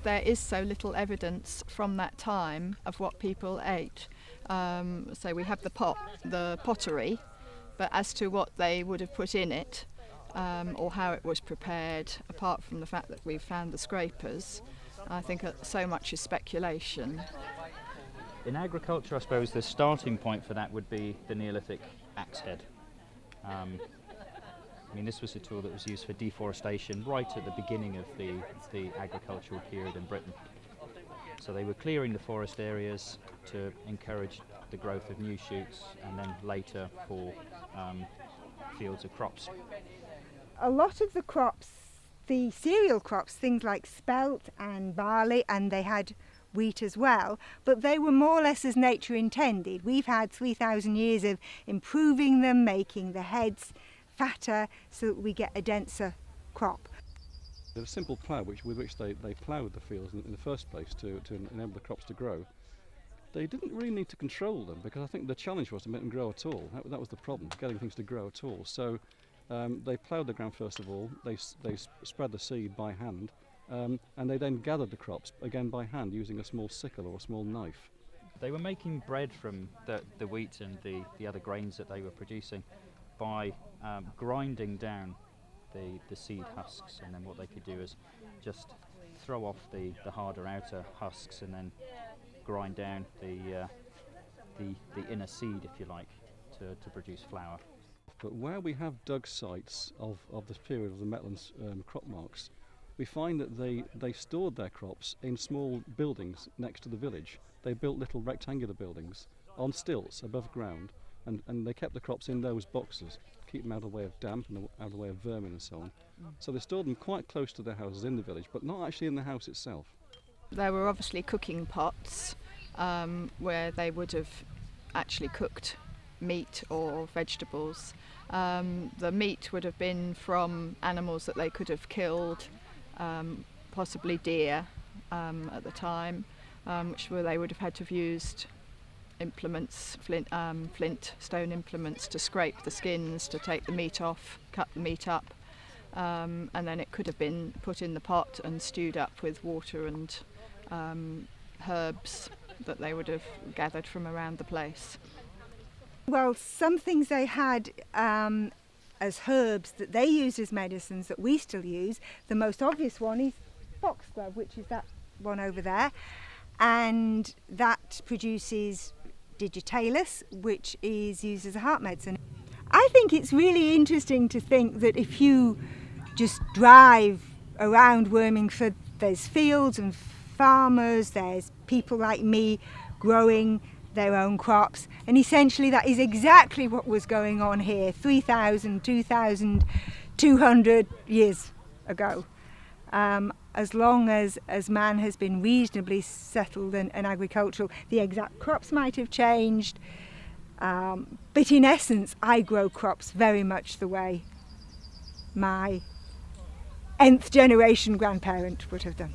there is so little evidence from that time of what people ate. So we have the pottery, but as to what they would have put in it, or how it was prepared, apart from the fact that we've found the scrapers, I think so much is speculation. In agriculture, I suppose the starting point for that would be the Neolithic axe head. I mean, this was a tool that was used for deforestation right at the beginning of the agricultural period in Britain. So they were clearing the forest areas to encourage the growth of new shoots, and then later for fields of crops. A lot of the crops, the cereal crops, things like spelt and barley, and they had wheat as well, but they were more or less as nature intended. We've had 3,000 years of improving them, making the heads fatter so that we get a denser crop. The simple plough with which they ploughed the fields in the first place to enable the crops to grow, they didn't really need to control them, because I think the challenge was to make them grow at all. That was the problem, getting things to grow at all. So they ploughed the ground first of all, they spread the seed by hand, and they then gathered the crops again by hand using a small sickle or a small knife. They were making bread from the wheat and the other grains that they were producing by grinding down the seed husks, and then what they could do is just throw off the harder outer husks and then grind down the inner seed, if you like, to produce flour. But where we have dug sites of this period of the Metlands crop marks, we find that they stored their crops in small buildings next to the village. They built little rectangular buildings on stilts above ground, and they kept the crops in those boxes, keep them out of the way of damp and out of the way of vermin and so on. So they stored them quite close to their houses in the village, but not actually in the house itself. There were obviously cooking pots where they would have actually cooked meat or vegetables. The meat would have been from animals that they could have killed, possibly deer at the time, where they would have had to have used implements, flint stone implements, to scrape the skins, to take the meat off, cut the meat up, and then it could have been put in the pot and stewed up with water and herbs that they would have gathered from around the place. Well, some things they had as herbs that they used as medicines that we still use. The most obvious one is foxglove, which is that one over there, and that produces digitalis, which is used as a heart medicine. I think it's really interesting to think that if you just drive around Wormingford, there's fields and farmers, there's people like me growing their own crops, and essentially that is exactly what was going on here 3,000, 2,200 years ago. As long as man has been reasonably settled and agricultural, the exact crops might have changed, but in essence I grow crops very much the way my nth generation grandparent would have done.